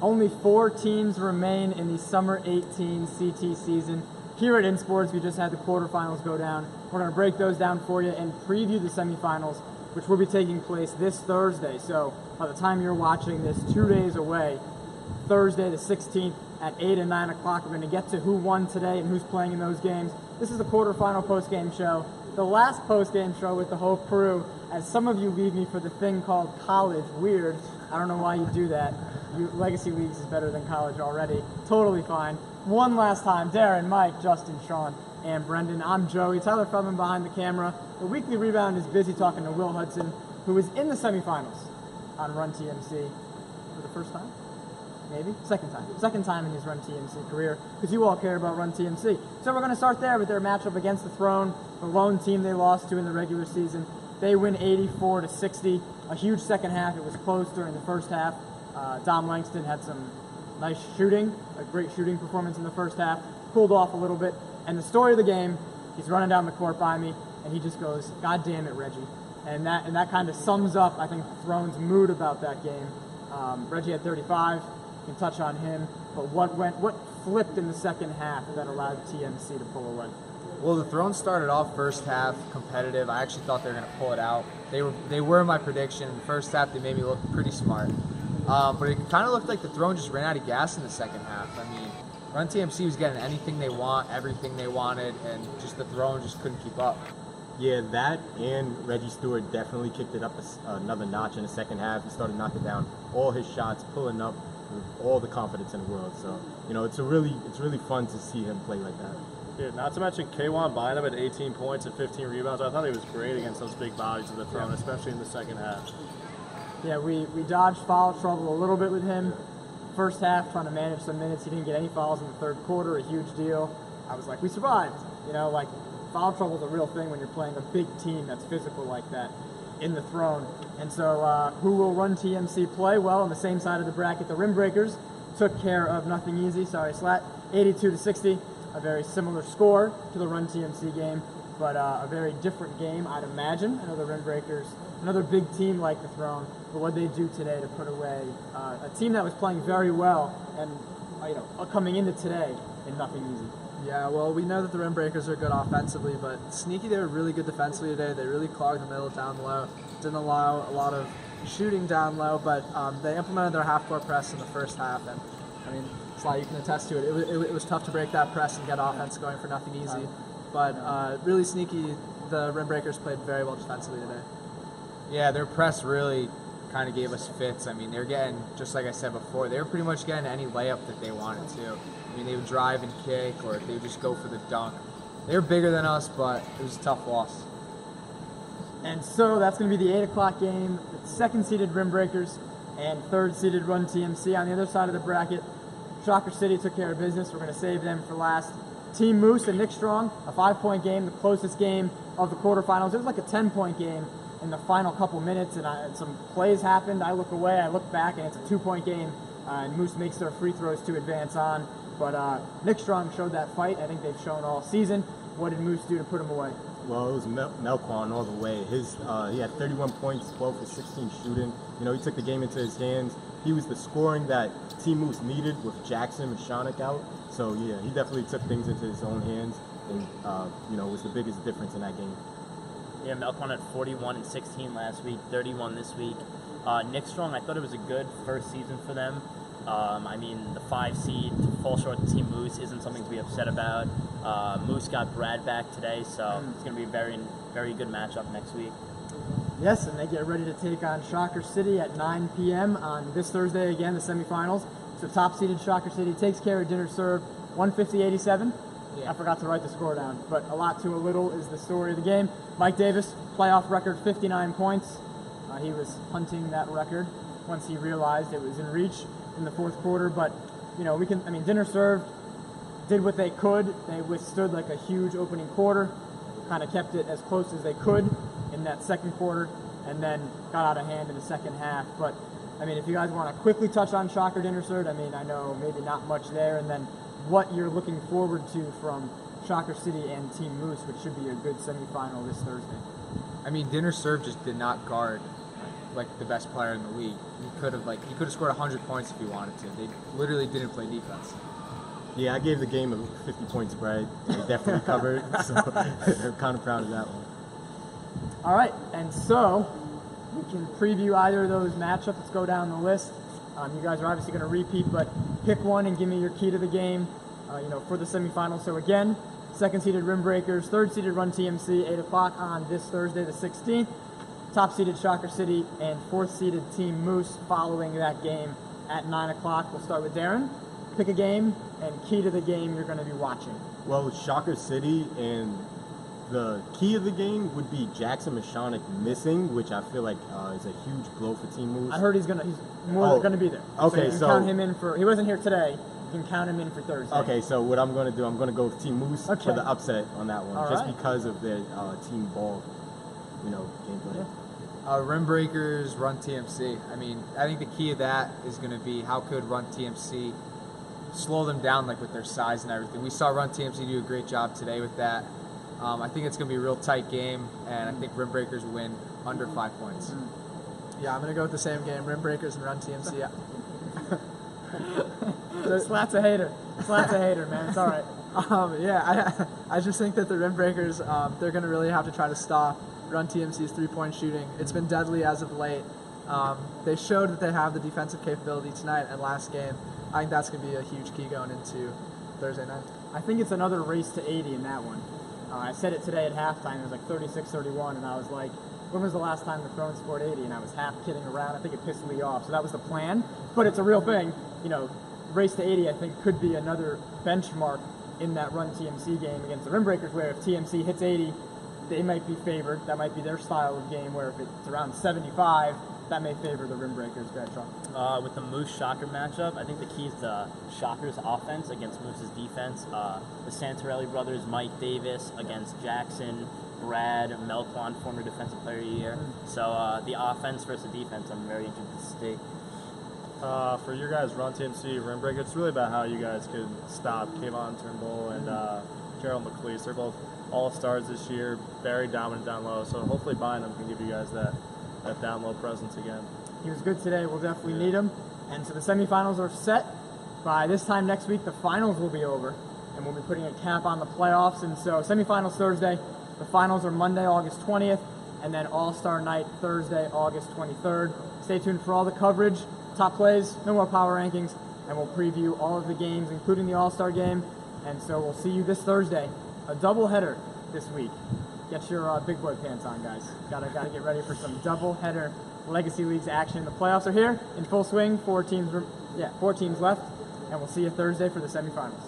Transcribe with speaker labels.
Speaker 1: Only 4 teams remain in the Summer 18 CT season. Here at InSports, we just had the quarterfinals go down. We're going to break those down for you and preview the semifinals, which will be taking place this Thursday. So by the time you're watching this, 2 days away, Thursday the 16th at 8 and 9 o'clock, we're going to get to who won today and who's playing in those games. This is the quarterfinal postgame show, the last postgame show with the whole crew, as some of you leave me for the thing called college. Weird. I don't know why you do that. Legacy Leagues is better than college already. Totally fine. One last time, Darren, Mike, Justin, Sean, and Brendan. I'm Joey. Tyler Feldman behind the camera. The Weekly Rebound is busy talking to Will Hudson, who is in the semifinals on Run TMC for the first time? Maybe? Second time. Second time in his Run TMC career, because you all care about Run TMC. So we're going to start there with their matchup against the Throne, the lone team they lost to in the regular season. They win 84-60. A huge second half. It was close during the first half. Dom Langston had some nice shooting, a great shooting performance in the first half, cooled off a little bit. And the story of the game, he's running down the court by me, and he just goes, "God damn it, Reggie." And that kind of sums up, I think, the Throne's mood about that game. Reggie had 35. You can touch on him. But what flipped in the second half that allowed TMC to pull away?
Speaker 2: Well, the Throne started off first half competitive. I actually thought they were going to pull it out. They were my prediction. In the first half, they made me look pretty smart. But it kind of looked like the Throne just ran out of gas in the second half. I mean, Run TMC was getting anything they want, everything they wanted, and just the Throne just couldn't keep up.
Speaker 3: Yeah, that and Reggie Stewart definitely kicked it up another notch in the second half. He started knocking down all his shots, pulling up with all the confidence in the world. So, it's really fun to see him play like that.
Speaker 4: Yeah, not to mention Kwan Bynum at 18 points and 15 rebounds. I thought he was great against those big bodies of the Throne, especially in the second half.
Speaker 1: Yeah, we dodged foul trouble a little bit with him. First half, trying to manage some minutes. He didn't get any fouls in the third quarter, a huge deal. I was like, we survived. Foul trouble is a real thing when you're playing a big team that's physical like that in the Throne. And so who will Run TMC play? Well, on the same side of the bracket, the Rim Breakers took care of Nothing Easy. Sorry, Slat. 82-60. A very similar score to the Run TMC game, but a very different game, I'd imagine. I know the Rim Breakers, another big team like the Throne, but what they do today to put away a team that was playing very well and coming into today in Nothing Easy.
Speaker 5: Yeah, well, we know that the Rim Breakers are good offensively, but sneaky, they were really good defensively today. They really clogged the middle down low, didn't allow a lot of shooting down low, but they implemented their half-court press in the first half, and I mean, Sly, you can attest to it. It was tough to break that press and get offense going for Nothing Easy, but really sneaky, the Rim Breakers played very well defensively today.
Speaker 2: Yeah, their press really kind of gave us fits. I mean, they're getting, just like I said before, they were pretty much getting any layup that they wanted to. I mean, they would drive and kick, or they would just go for the dunk. They were bigger than us, but it was a tough loss.
Speaker 1: And so that's going to be the 8 o'clock game. Second-seeded Rim Breakers and third-seeded Run TMC on the other side of the bracket. Shocker City took care of business. We're going to save them for last. Team Moose and Nick Strong, a 5-point game, the closest game of the quarterfinals. It was like a 10-point game in the final couple minutes, and some plays happened. I look away, I look back, and it's a 2-point game. And Moose makes their free throws to advance on. But Nick Strong showed that fight. I think they've shown all season. What did Moose do to put him away?
Speaker 3: Well, it was Melquan all the way. He had 31 points, 12 for 16 shooting. He took the game into his hands. He was the scoring that Team Moose needed with Jackson and Shonik out. So, yeah, he definitely took things into his own hands and, was the biggest difference in that game.
Speaker 6: Yeah, Melquan had 41 and 16 last week, 31 this week. Nick Strong, I thought it was a good first season for them. I mean, the 5 seed to fall short to Team Moose isn't something to be upset about. Moose got Brad back today, so it's going to be a very, very good matchup next week.
Speaker 1: Yes, and they get ready to take on Shocker City at 9 p.m. on this Thursday again, the semifinals. So top-seeded Shocker City takes care of Dinner Served, 150-87. Yeah. I forgot to write the score down, but a lot to a little is the story of the game. Mike Davis, playoff record, 59 points. He was hunting that record once he realized it was in reach in the fourth quarter. But, Dinner Served did what they could. They withstood like a huge opening quarter, kind of kept it as close as they could in that second quarter, and then got out of hand in the second half. But, if you guys want to quickly touch on Shocker Dinner Served, I know maybe not much there, and then what you're looking forward to from Shocker City and Team Moose, which should be a good semifinal this Thursday.
Speaker 2: Dinner Served just did not guard like the best player in the league. He could have scored 100 points if he wanted to. They literally didn't play defense.
Speaker 3: Yeah, I gave the game a 50-point spread. They definitely covered, so I'm kind of proud of that one.
Speaker 1: All right, and so we can preview either of those matchups. Let's go down the list. You guys are obviously going to repeat, but pick one and give me your key to the game, for the semifinals. So again, second-seeded Rim Breakers, third-seeded Run TMC, 8 o'clock on this Thursday the 16th. Top-seeded Shocker City and fourth-seeded Team Moose following that game at 9 o'clock. We'll start with Darren. Pick a game and key to the game you're going to be watching.
Speaker 3: Well, Shocker City, and the key of the game would be Jackson Mashonic missing, which I feel like is a huge blow for Team Moose.
Speaker 1: I heard he's more going to be there.
Speaker 3: Okay,
Speaker 1: you can count him in for. He wasn't here today. You can count him in for Thursday.
Speaker 3: Okay, so what I'm going to do, I'm going to go with Team Moose for the upset on that one,
Speaker 1: All
Speaker 3: just
Speaker 1: right.
Speaker 3: because of their team ball, gameplay.
Speaker 2: Rim Breakers, Run TMC. I mean, I think the key of that is going to be how could Run TMC slow them down, like with their size and everything. We saw Run TMC do a great job today with that. I think it's going to be a real tight game, and I think Rim Breakers win under 5 points.
Speaker 5: Yeah, I'm going to go with the same game, Rim Breakers and Run TMC. Yeah.
Speaker 1: Slat's a hater. Slat's a hater, man. It's all right.
Speaker 5: I just think that the Rim Breakers, they're going to really have to try to stop Run TMC's three-point shooting. It's been deadly as of late. They showed that they have the defensive capability tonight and last game. I think that's going to be a huge key going into Thursday night.
Speaker 1: I think it's another race to 80 in that one. I said it today at halftime. It was like 36-31, and I was like, when was the last time the Throne scored 80? And I was half kidding around. I think it pissed Lee off. So that was the plan. But it's a real thing. Race to 80, I think, could be another benchmark in that Run TMC game against the Rim Breakers, where if TMC hits 80, they might be favored. That might be their style of game, where if it's around 75, that may favor the Rim Breakers. Go ahead, Sean.
Speaker 6: With the Moose-Shocker matchup, I think the key is the Shockers' offense against Moose's defense. The Santorelli brothers, Mike Davis against Jackson, Brad, Melquan, former Defensive Player of the Year. So the offense versus the defense, I'm very interested to see.
Speaker 4: For your guys' Run TMC, Rim Breaker, it's really about how you guys could stop Kayvon Turnbull and Gerald McLeese. They're both all-stars this year, very dominant down low. So hopefully Bynum can give you guys that down low presence again.
Speaker 1: He was good today. We'll definitely need him. And so the semifinals are set. By this time next week, the finals will be over, and we'll be putting a cap on the playoffs. And so semifinals Thursday, the finals are Monday, August 20th, and then All-Star Night Thursday, August 23rd. Stay tuned for all the coverage, top plays, no more power rankings, and we'll preview all of the games, including the All-Star game. And so we'll see you this Thursday. A doubleheader this week. Get your big boy pants on, guys. Gotta get ready for some doubleheader Legacy Leagues action. The playoffs are here in full swing. 4 teams left, and we'll see you Thursday for the semifinals.